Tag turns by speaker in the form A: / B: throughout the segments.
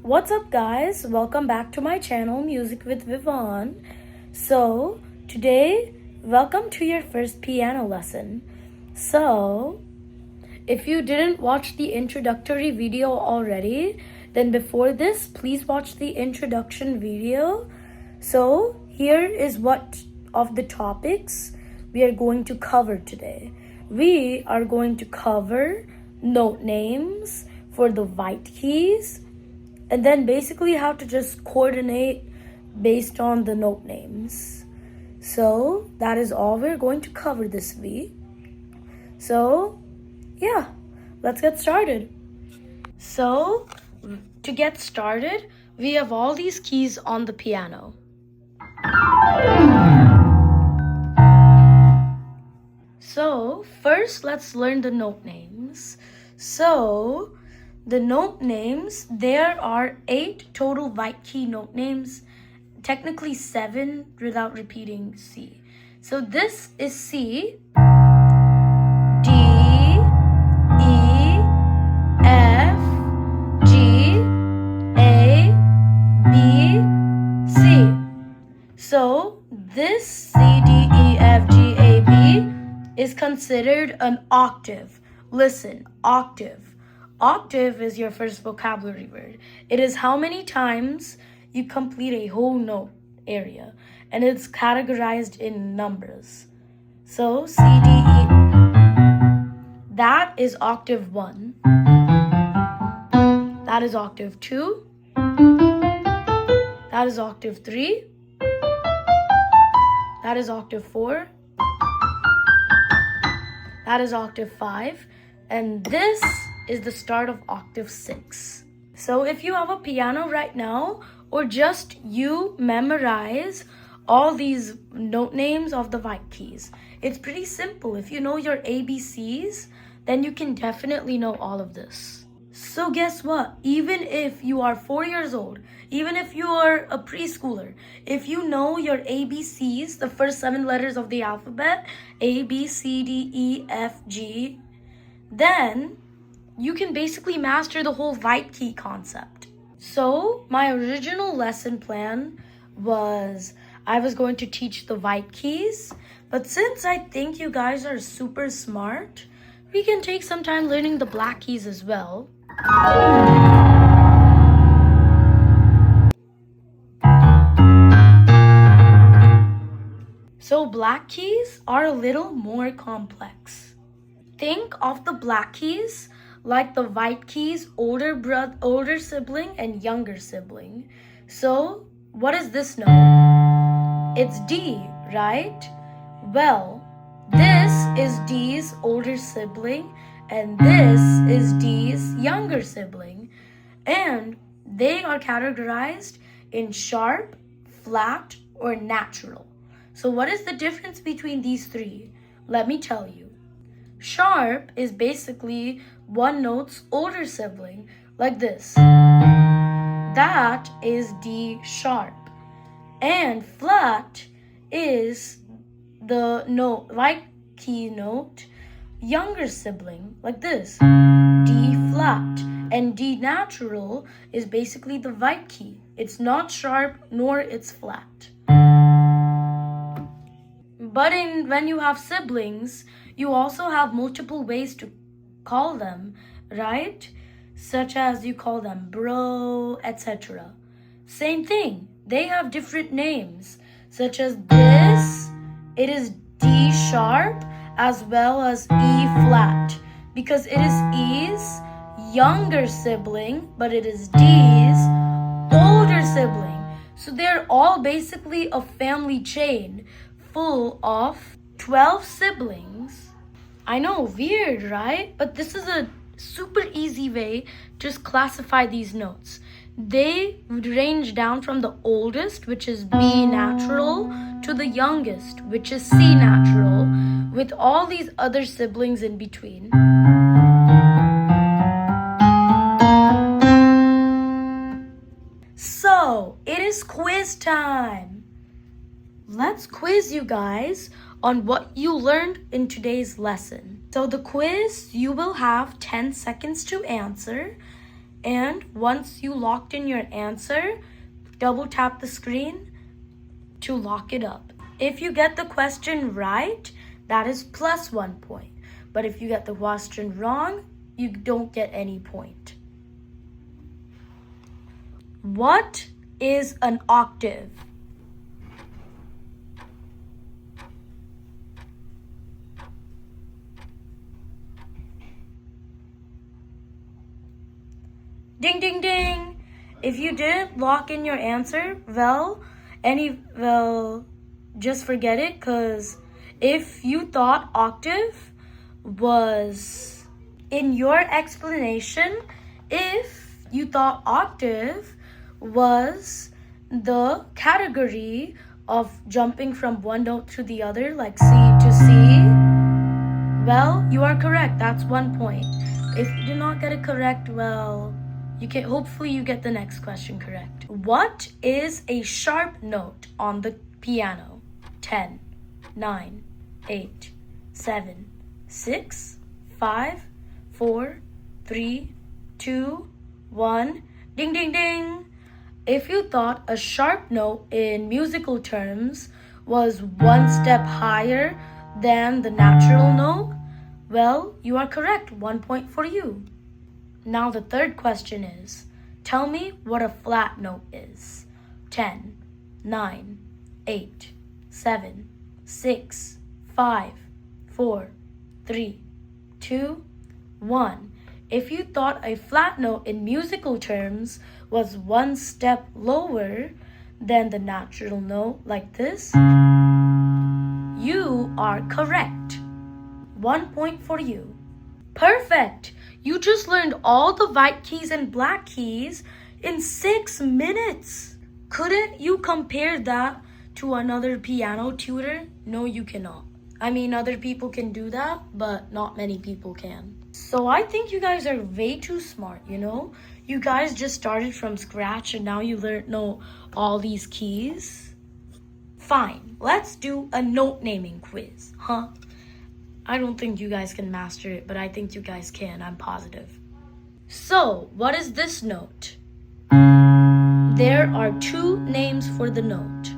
A: What's up, guys? Welcome back to my channel, Music with Vivaan. So, today, welcome to your first piano lesson. So, if you didn't watch the introductory video already, then before this, please watch the introduction video. So, here is what of the topics we are going to cover today. We are going to cover note names for the white keys, and then basically how to just coordinate based on the note names. So that is all we're going to cover this week. So yeah, let's get started. So to get started, we have all these keys on the piano. So first, let's learn the note names. So the note names, there are 8 total white key note names, technically 7 without repeating C. So this is C, D, E, F, G, A, B, C. So this C, D, E, F, G, A, B is considered an octave. Listen, octave. Octave is your first vocabulary word. It is how many times you complete a whole note area, and it's categorized in numbers. So C, D, E, that is octave 1. That is octave 2. That is octave 3. That is octave 4. That is octave 5. And this is the start of octave 6. So if you have a piano right now, or just you memorize all these note names of the white keys. It's pretty simple. If you know your ABCs, then you can definitely know all of this. So guess what? Even if you are 4 years old, even if you are a preschooler, if you know your ABCs, the first 7 letters of the alphabet, A, B, C, D, E, F, G, then you can basically master the whole white key concept. So my original lesson plan was I was going to teach the white keys, but since I think you guys are super smart, we can take some time learning the black keys as well. So black keys are a little more complex. Think of the black keys like the white keys' older sibling and younger sibling. So what is this note? It's D, right? Well, this is D's older sibling and this is D's younger sibling. And they are categorized in sharp, flat, or natural. So what is the difference between these three? Let me tell you. Sharp is basically one note's older sibling, like this. That is D sharp. And flat is the note, white key note, younger sibling, like this. D flat. And D natural is basically the white key. It's not sharp nor it's flat. But when you have siblings, you also have multiple ways to call them, right? Such as you call them bro, etc. Same thing, they have different names, such as this, it is D sharp as well as E flat, because it is E's younger sibling, but it is D's older sibling. So they're all basically a family chain full of 12 siblings. I know, weird, right? But this is a super easy way to just classify these notes. They range down from the oldest, which is B natural, to the youngest, which is C natural, with all these other siblings in between. So, it is quiz time. Let's quiz you guys on what you learned in today's lesson. So the quiz, you will have 10 seconds to answer, And once you locked in your answer, double tap the screen to lock it up. If you get the question right, that is plus 1 point. But if you get the question wrong, you don't get any point. What is an octave? Ding, ding, ding. If you didn't lock in your answer, just forget it, because if you thought octave was in your explanation, if you thought octave was the category of jumping from one note to the other, like C to C, well, you are correct. That's 1 point. If you did not get it correct, well, hopefully you get the next question correct. What is a sharp note on the piano? 10, 9, 8, 7, 6, 5, 4, 3, 2, 1. Ding, ding, ding. If you thought a sharp note in musical terms was one step higher than the natural note, well, you are correct. 1 point for you. Now the third question is, tell me what a flat note is. 10, 9, 8, 7, 6, 5, 4, 3, 2, 1. If you thought a flat note in musical terms was one step lower than the natural note, like this, you are correct. 1 point for you. Perfect! You just learned all the white keys and black keys in 6 minutes. Couldn't you compare that to another piano tutor? No, you cannot. I mean, other people can do that, but not many people can. So I think you guys are way too smart, you know? You guys just started from scratch and now you know all these keys. Fine, let's do a note naming quiz, huh? I don't think you guys can master it, but I think you guys can, I'm positive. So, what is this note? There are 2 names for the note.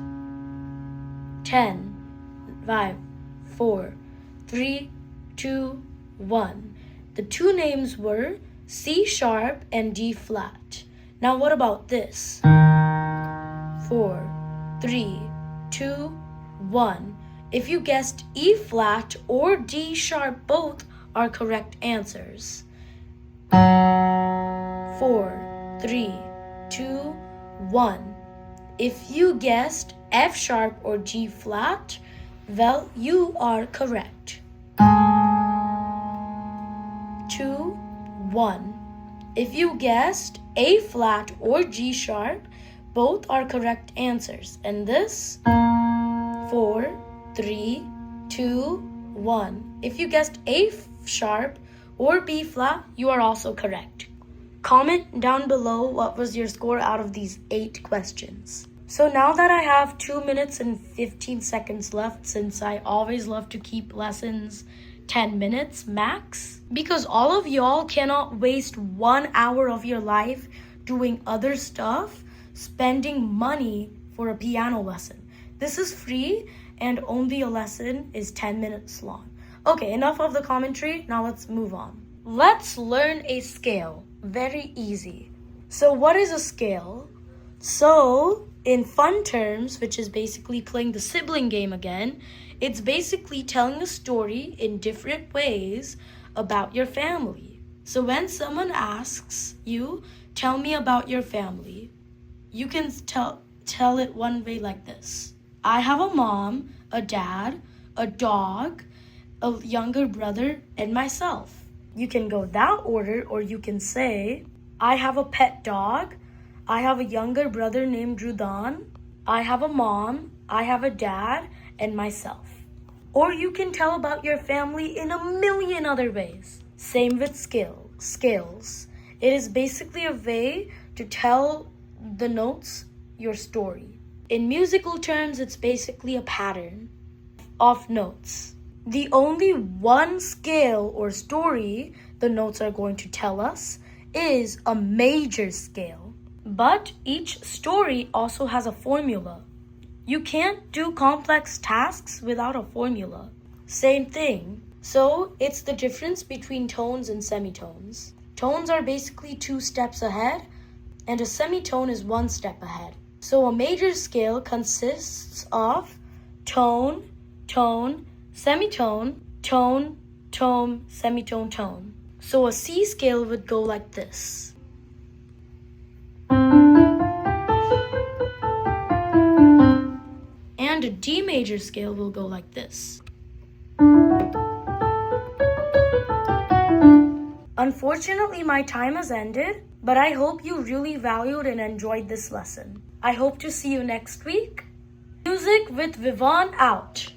A: 10, 5, 4, 3, 2, 1. The 2 names were C sharp and D flat. Now what about this? 4, 3, 2, 1. If you guessed E flat or D sharp, both are correct answers. 4, 3, 2, 1. If you guessed F sharp or G flat, well, you are correct. 2, 1. If you guessed A flat or G sharp, both are correct answers. And this, 4, 3, 2, 1. If you guessed A sharp or B flat, you are also correct. Comment down below what was your score out of these 8 questions. So now that I have 2 minutes and 15 seconds left, since I always love to keep lessons 10 minutes max, because all of y'all cannot waste 1 hour of your life doing other stuff, spending money for a piano lesson. This is free and only a lesson is 10 minutes long. Okay, enough of the commentary, now let's move on. Let's learn a scale. Very easy. So what is a scale? So, in fun terms, which is basically playing the sibling game again, it's basically telling a story in different ways about your family. So when someone asks you, tell me about your family, you can tell it one way like this. I have a mom, a dad, a dog, a younger brother, and myself. You can go that order, or you can say, I have a pet dog, I have a younger brother named Rudan, I have a mom, I have a dad, and myself. Or you can tell about your family in a million other ways. Same with scales. It is basically a way to tell the notes your story. In musical terms, it's basically a pattern of notes. The only one scale or story the notes are going to tell us is a major scale. But each story also has a formula. You can't do complex tasks without a formula. Same thing. So it's the difference between tones and semitones. Tones are basically 2 steps ahead, and a semitone is 1 step ahead. So a major scale consists of tone, tone, semitone, tone, tone, semitone, tone. So a C scale would go like this. And a D major scale will go like this. Unfortunately, my time has ended, but I hope you really valued and enjoyed this lesson. I hope to see you next week. Music with Vivaan out.